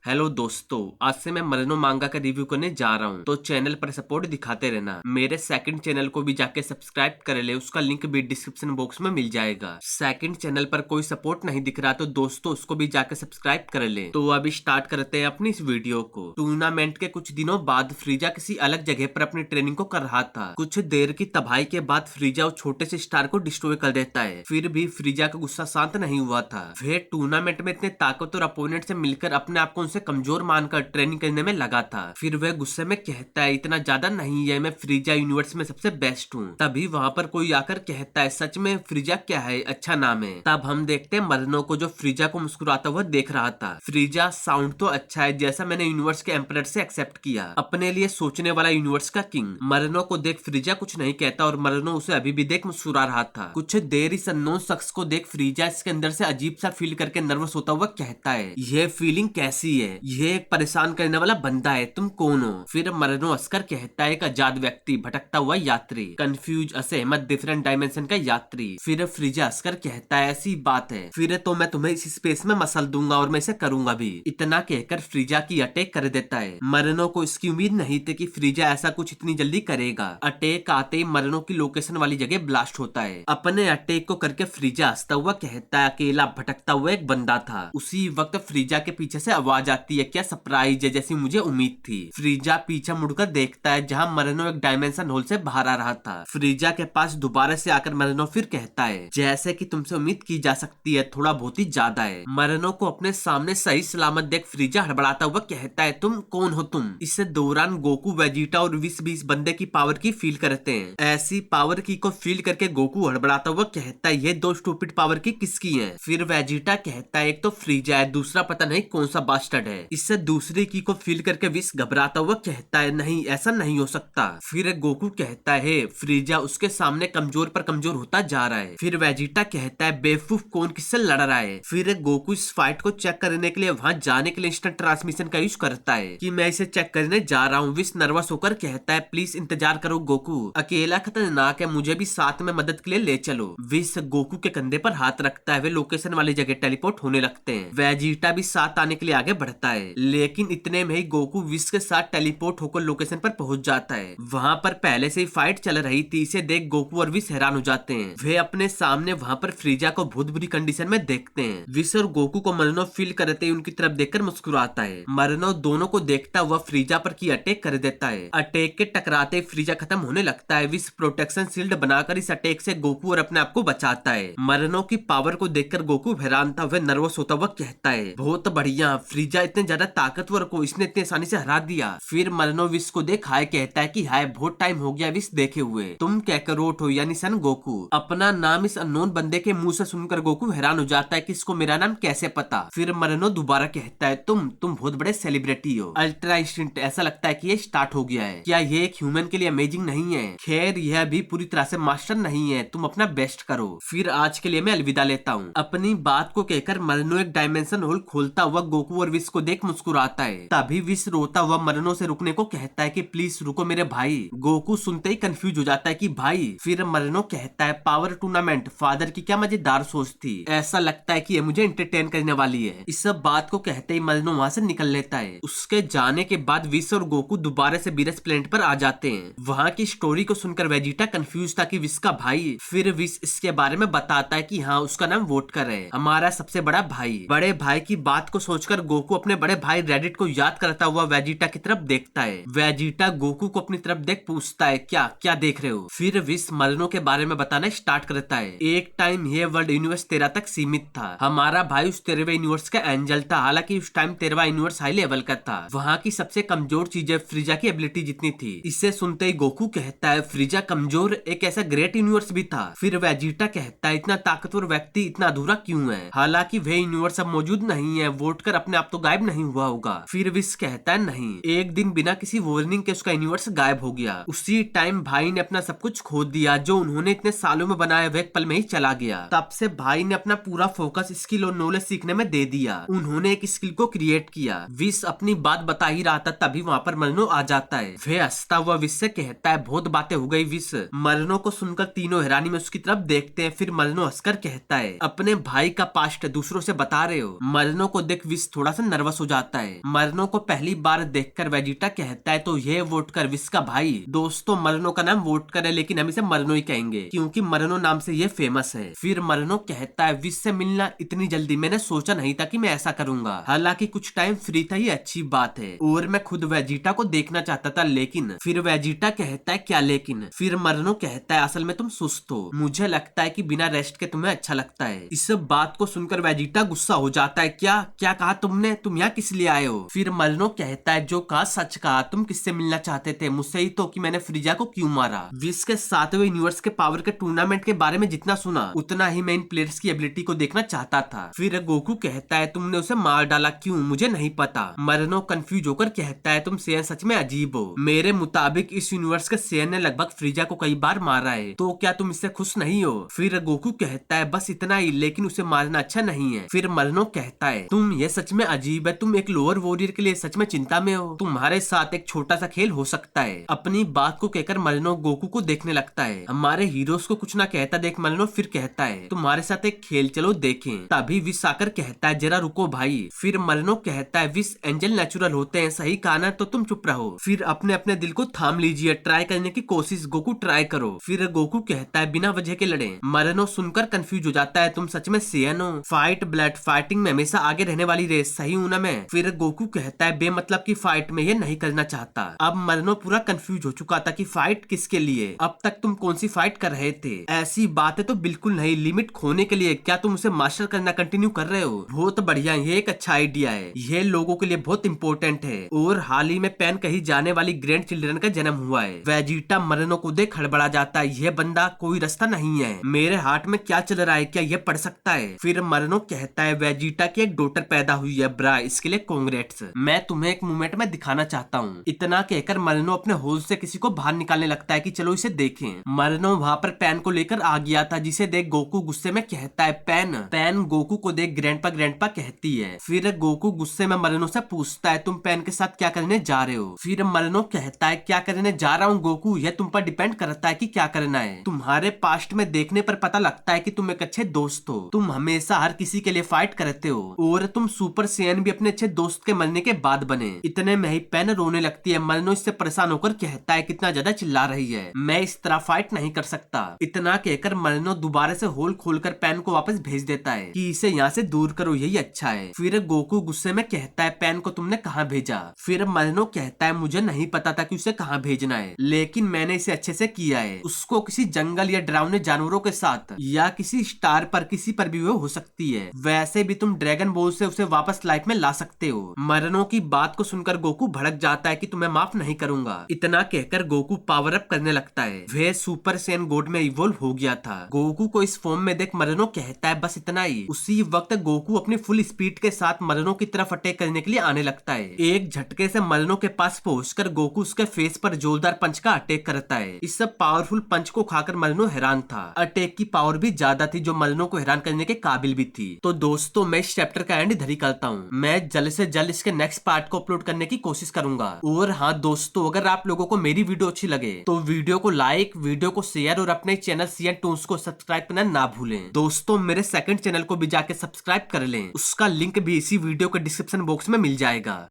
Hello दोस्तों, आज से मैं मरनो मांगा का रिव्यू करने जा रहा हूँ, तो चैनल पर सपोर्ट दिखाते रहना। मेरे सेकंड चैनल को भी जाके सब्सक्राइब कर ले, उसका लिंक भी डिस्क्रिप्शन बॉक्स में मिल जाएगा। सेकंड चैनल पर कोई सपोर्ट नहीं दिख रहा तो दोस्तों उसको भी जाके सब्सक्राइब कर ले। तो अभी स्टार्ट करते हैं अपनी इस वीडियो को। टूर्नामेंट के कुछ दिनों बाद फ्रीजा किसी अलग जगह पर अपनी ट्रेनिंग को कर रहा था। कुछ देर की तबाही के बाद फ्रीजा उस छोटे से स्टार को डिस्ट्रॉय कर देता है। फिर भी फ्रीजा का गुस्सा शांत नहीं हुआ था। वह टूर्नामेंट में इतने ताकतवर अपोनेंट से मिलकर अपने आप को उनसे कमजोर मानकर ट्रेनिंग करने में लगा था। फिर वह गुस्से में कहता है, इतना ज्यादा नहीं है, मैं फ्रीजा यूनिवर्स में सबसे बेस्ट हूँ। तभी वहाँ पर कोई आकर कहता है, सच में फ्रीजा क्या है, अच्छा नाम है। तब हम देखते हैं मरनो को, जो फ्रीजा को मुस्कुराता हुआ देख रहा था। फ्रीजा, साउंड तो अच्छा है, जैसा मैंने यूनिवर्स के एम्परर से एक्सेप्ट किया, अपने लिए सोचने वाला यूनिवर्स का किंग। मरनो को देख फ्रीजा कुछ नहीं कहता और मरनो उसे अभी भी देख मुस्कुरा रहा था। कुछ देर इस अननोन शख्स को देख फ्रीजा इसके अंदर से अजीब सा फील करके नर्वस होता हुआ कहता है, यह फीलिंग कैसी है, ये एक परेशान करने वाला बंदा है, तुम कौन हो? फिर मरनो हंसकर कहता है, एक आजाद व्यक्ति, भटकता हुआ यात्री, कंफ्यूज, असहमत, डिफरेंट डायमेंशन का यात्री। फिर फ्रीजा हंसकर कहता है, ऐसी बात है, फिर तो मैं तुम्हें इस स्पेस में मसल दूंगा और मैं इसे करूंगा भी। इतना कहकर फ्रीजा की अटैक कर देता है। मरनो को इसकी उम्मीद नहीं थी कि फ्रीजा ऐसा कुछ इतनी जल्दी करेगा। अटैक आते ही मरनो की लोकेशन वाली जगह ब्लास्ट होता है। अपने अटैक को करके फ्रीजा हंसता हुआ कहता है, अकेला भटकता हुआ एक बंदा था। उसी वक्त फ्रीजा के पीछे से आवाज आती है, क्या सरप्राइज है, जैसी मुझे उम्मीद थी। फ्रीजा पीछे मुड़कर देखता है, जहां मरनो एक डायमेंशन होल से बाहर आ रहा था। फ्रीजा के पास दोबारा से आकर मरनो फिर कहता है, जैसे कि तुमसे उम्मीद की जा सकती है, थोड़ा बहुत ही ज्यादा है। मरनो को अपने सामने सही सलामत देख फ्रीजा हड़बड़ाता हुआ कहता है, तुम कौन हो तुम? इससे दौरान गोकू, वेजिटा और विस भी इस बंदे की पावर की फील करते हैं। ऐसी पावर की को फील करके गोकू हड़बड़ाता हुआ कहता है, ये दो स्टूपिड पावर की किसकी है? फिर वेजिटा कहता है, एक तो फ्रीजा है, दूसरा पता नहीं कौन सा बास्टर्ड है। इससे दूसरी की को फील करके विस घबराता हुआ कहता है, नहीं ऐसा नहीं हो सकता। फिर गोकू कहता है, फ्रीजा उसके सामने कमजोर पर कमजोर होता जा रहा है। फिर वेजिटा कहता है, बेवकूफ, कौन किससे लड़ रहा है? फिर गोकू इस फाइट को चेक करने के लिए वहां जाने के लिए इंस्टेंट ट्रांसमिशन का यूज करता है कि मैं इसे चेक करने जा रहा हूँ। विस नर्वस होकर कहता है, प्लीज इंतजार करो गोकू, अकेला खतरनाक है, मुझे भी साथ में मदद के लिए ले चलो। विस गोकू के कंधे पर हाथ रखता है। वे लोकेशन वाली जगह टेलीपोर्ट होने लगते हैं। वेजिटा भी साथ आने के लिए आगे बढ़ता है, लेकिन इतने में ही गोकू विस के साथ टेलीपोर्ट होकर लोकेशन पर पहुंच जाता है। वहां पर पहले से ही फाइट चल रही थी। इसे देख गोकू और विस हैरान हो जाते हैं। वे अपने सामने वहां पर फ्रीजा को बहुत बुरी कंडीशन में देखते हैं। विस और गोकू को मरनो फील करते ही उनकी तरफ देखकर मुस्कुराता है। मरनो दोनों को देखता हुआ फ्रीजा पर की अटैक कर देता है। अटैक के टकराते फ्रीजा खत्म होने लगता है। विस प्रोटेक्शन शील्ड बनाकर इस अटैक से गोकू और अपने आप को बचाता है। मरनो की पावर को देखकर गोकू हैरान था। वह नर्वस होता हुआ कहता है, बहुत बढ़िया, फ्रीजा इतने ज्यादा ताकतवर को इसने इतनी आसानी से हरा दिया। फिर मरनो विस को देख हाय कहता है कि हाय, बहुत टाइम हो गया विस देखे हुए, तुम कैकरोट हो यानी सन गोकू। अपना नाम इस अननोन बंदे के मुंह से सुनकर गोकू हैरान हो जाता है कि इसको मेरा नाम कैसे पता। फिर मरनो दोबारा कहता है, तुम बहुत बड़े सेलिब्रिटी हो। अल्ट्रा इंस्टेंट, ऐसा लगता है कि ये स्टार्ट हो गया है। क्या ये एक ह्यूमन के लिए अमेजिंग नहीं है? खैर, यह भी पूरी तरह से मास्टर नहीं है, तुम अपना बेस्ट करो। फिर आज के लिए मैं अलविदा लेता हूँ। अपनी बात को कहकर मरनो एक डायमेंशन होल खोलता हुआ गोकू और विस को देख मुस्कुराता है। तभी विस रोता हुआ मरनो से रुकने को कहता है कि प्लीज रुको मेरे भाई। गोकू सुनते ही कंफ्यूज हो जाता है कि भाई। फिर मरनो कहता है, पावर टूर्नामेंट, फादर की क्या मजेदार सोच थी, ऐसा लगता है कि ये मुझे एंटरटेन करने वाली है। इस सब बात को कहते ही मरनो वहाँ से निकल लेता है। उसके जाने के बाद विस और गोकू दोबारा से बीरस प्लेनेट पर आ जाते हैं। वहाँ की स्टोरी को सुनकर वेजिटा कंफ्यूज था कि विस का भाई। फिर विस इसके बारे में बताता है कि हाँ, उसका नाम वोडकर है, हमारा सबसे बड़ा भाई। बड़े भाई की बात को सोचकर गोकू अपने बड़े भाई रेडिट को याद करता हुआ वेजिटा की तरफ देखता है। वेजिटा गोकू को अपनी तरफ देख पूछता है, क्या क्या देख रहे हो? फिर विस मरनो के बारे में बताना स्टार्ट करता है। एक टाइम ये वर्ल्ड यूनिवर्स 13 तक सीमित था। हमारा भाई उस 13वें यूनिवर्स का एंजल था। हालांकि उस टाइम 13वां यूनिवर्स हाई लेवल का था। वहाँ की सबसे कमजोर चीजें फ्रीजा की एबिलिटी जितनी थी। इसे सुनते ही गोकू कहता है, फ्रीजा कमजोर, एक ऐसा ग्रेट यूनिवर्स भी था। फिर वेजिटा कहता है, इतना ताकतवर व्यक्ति इतना अधूरा क्यों है? हालांकि वह यूनिवर्स अब मौजूद नहीं है, वोडकर अपने आप तो गायब नहीं हुआ होगा। फिर विस कहता है, नहीं, एक दिन बिना किसी वार्निंग के उसका यूनिवर्स गायब हो गया। उसी टाइम भाई ने अपना सब कुछ खो दिया, जो उन्होंने इतने सालों में बनाया वह एक पल में ही चला गया। तब से भाई ने अपना पूरा फोकस स्किल और नॉलेज सीखने में दे दिया। उन्होंने एक स्किल को क्रिएट किया। विस अपनी बात बता ही रहा था, तभी वहाँ पर मरनो आ जाता है। वह हंसता हुआ विस से कहता है, बहुत बातें हो गई विस। मरनो को सुनकर तीनों हैरानी में उसकी तरफ देखते हैं। फिर मरनो हंसकर कहता है, अपने भाई का पास्ट दूसरों से बता रहे हो? मरनो को देख विस थोड़ा सा नर्वस हो जाता है। मरनो को पहली बार देखकर वेजिटा कहता है तो ये वोट कर विस का भाई। दोस्तों मरनो का नाम वोट कर है, लेकिन हम इसे मरनो ही कहेंगे क्योंकि मरनो नाम से ये फेमस है। फिर मरनो कहता है विस से मिलना इतनी जल्दी मैंने सोचा नहीं था कि मैं ऐसा करूंगा। हालांकि कुछ टाइम फ्री था, ये अच्छी बात है और मैं खुद वेजिटा को देखना चाहता था। लेकिन फिर वेजिटा कहता है क्या लेकिन? फिर मरनो कहता है असल में तुम सुस्त हो, मुझे लगता है कि बिना रेस्ट के तुम्हें अच्छा लगता है। इस बात को सुनकर वेजिटा गुस्सा हो जाता है। क्या क्या कहा तुमने? तुम यहाँ किस लिए आए हो? फिर मरनो कहता है जो कहा सच कहा, तुम किससे मिलना चाहते थे? मुझसे ही तो, कि मैंने फ्रीजा को क्यों मारा। विस के 7वें यूनिवर्स के पावर के टूर्नामेंट के बारे में जितना सुना उतना ही मैं इन प्लेयर्स की एबिलिटी को देखना चाहता था। फिर गोकू कहता है तुमने उसे मार डाला, क्यों? मुझे नहीं पता। मरनो कंफ्यूज होकर कहता है तुम सेयन सच में अजीब हो। मेरे मुताबिक इस यूनिवर्स के सेयन ने लगभग फ्रीजा को कई बार मारा है, तो क्या तुम इससे खुश नहीं हो? फिर गोकू कहता है बस इतना ही, लेकिन उसे मारना अच्छा नहीं है। फिर मरनो कहता है तुम ये सच में अजीब है, तुम एक लोअर वॉरियर के लिए सच में चिंता में हो। तुम्हारे साथ एक छोटा सा खेल हो सकता है। अपनी बात को कहकर मरनो गोकू को देखने लगता है। हमारे हीरोज को कुछ ना कहता देख मरनो फिर कहता है तुम्हारे साथ एक खेल चलो देखें। तभी विस आकर कहता है जरा रुको भाई। फिर मरनो कहता है विस एंजल नेचुरल होते हैं, सही कहा ना, तो तुम चुप रहो। फिर अपने अपने दिल को थाम लीजिए, ट्राई करने की कोशिश गोकू ट्राई करो। फिर गोकू कहता है बिना वजह के लड़े। मरनो सुनकर कंफ्यूज हो जाता है तुम सच में सेयन हो? फाइट ब्लड फाइटिंग में हमेशा आगे रहने वाली रेस, सही हूं ना मैं? फिर गोकू कहता है बेमतलब की फाइट में ये नहीं करना चाहता। अब मरनो पूरा कंफ्यूज हो चुका था कि फाइट किसके लिए। अब तक तुम कौन सी फाइट कर रहे थे? ऐसी बात है तो बिल्कुल नहीं, लिमिट खोने के लिए। क्या तुम उसे मास्टर करना कंटिन्यू कर रहे हो? बहुत बढ़िया, ये एक अच्छा आइडिया है, ये लोगों के लिए बहुत इंपॉर्टेंट है। और हाल ही में पैन कहीं जाने वाली ग्रैंड चिल्ड्रन का जन्म हुआ है। वेजिटा मरनो को देख हड़बड़ा जाता है, यह बंदा कोई रास्ता नहीं है, मेरे हार्ट में क्या चल रहा है, क्या ये पढ़ सकता है? फिर मरनो कहता है वेजिटा की एक डॉटर पैदा हुई है ब्रा, इसके लिए कांग्रेट्स। मैं तुम्हें एक मोमेंट में दिखाना चाहता हूँ। इतना कहकर मरनो अपने होल से किसी को बाहर निकालने लगता है कि चलो इसे देखें। मरनो वहाँ पर पैन को लेकर आ गया था, जिसे देख गोकू गुस्से में कहता है पैन। पैन गोकू को देख ग्रैंडपा कहती है। फिर गोकू गुस्से में मरनो से पूछता है तुम पैन के साथ क्या करने जा रहे हो? फिर मरनो कहता है क्या करने जा रहा हूँ गोकू, यह तुम पर डिपेंड करता है कि क्या करना है। तुम्हारे पास्ट में देखने पर पता लगता है कि तुम एक अच्छे दोस्त हो, तुम हमेशा हर किसी के लिए फाइट करते हो और तुम सुपर सेयन भी अपने अच्छे दोस्त के मरने के बाद बने। इतने में ही पैन रोने लगती है। मरनो इससे परेशान होकर कहता है कितना ज्यादा चिल्ला रही है, मैं इस तरह फाइट नहीं कर सकता। इतना कहकर मरनो दोबारा से होल खोलकर पैन को वापस भेज देता है कि इसे यहाँ से दूर करो, यही अच्छा है। फिर गोकू गुस्से में कहता है पैन को तुमने कहाँ भेजा? फिर मरनो कहता है मुझे नहीं पता था कि उसे कहाँ भेजना है, लेकिन मैंने इसे अच्छे से किया है। उसको किसी जंगल या डरावने जानवरों के साथ या किसी स्टार पर, किसी पर भी वो हो सकती है। वैसे भी तुम ड्रैगन बॉल से उसे वापस लाइफ में ला सकते हो। मरनो की बात को सुनकर गोकू भड़क जाता है कि तुम्हें माफ नहीं करूंगा। इतना कहकर गोकू पावर अप करने लगता है। वह सुपर सैयन गॉड में इवॉल्व हो गया था। गोकू को इस फॉर्म में देख मरनो कहता है बस इतना ही। उसी वक्त गोकू अपनी फुल स्पीड के साथ मरनो की तरफ अटैक करने के लिए आने लगता है। एक झटके से मरनो के पास पहुंचकर गोकू उसके फेस पर जोरदार पंच का अटैक करता है। इस सब पावरफुल पंच को खाकर मरनो हैरान था। अटैक की पावर भी ज्यादा थी जो मरनो को हैरान करने के काबिल भी थी। तो दोस्तों मैं इस चैप्टर का एंड इधर ही करता हूँ। मैं जल्द से जल्द इसके नेक्स्ट पार्ट को अपलोड करने की कोशिश करूंगा। और हाँ दोस्तों, अगर आप लोगों को मेरी वीडियो अच्छी लगे तो वीडियो को लाइक, वीडियो को शेयर और अपने चैनल सीएन टून्स को सब्सक्राइब करना ना भूलें। दोस्तों मेरे सेकंड चैनल को भी जाके सब्सक्राइब कर लें, उसका लिंक भी इसी वीडियो के डिस्क्रिप्शन बॉक्स में मिल जाएगा।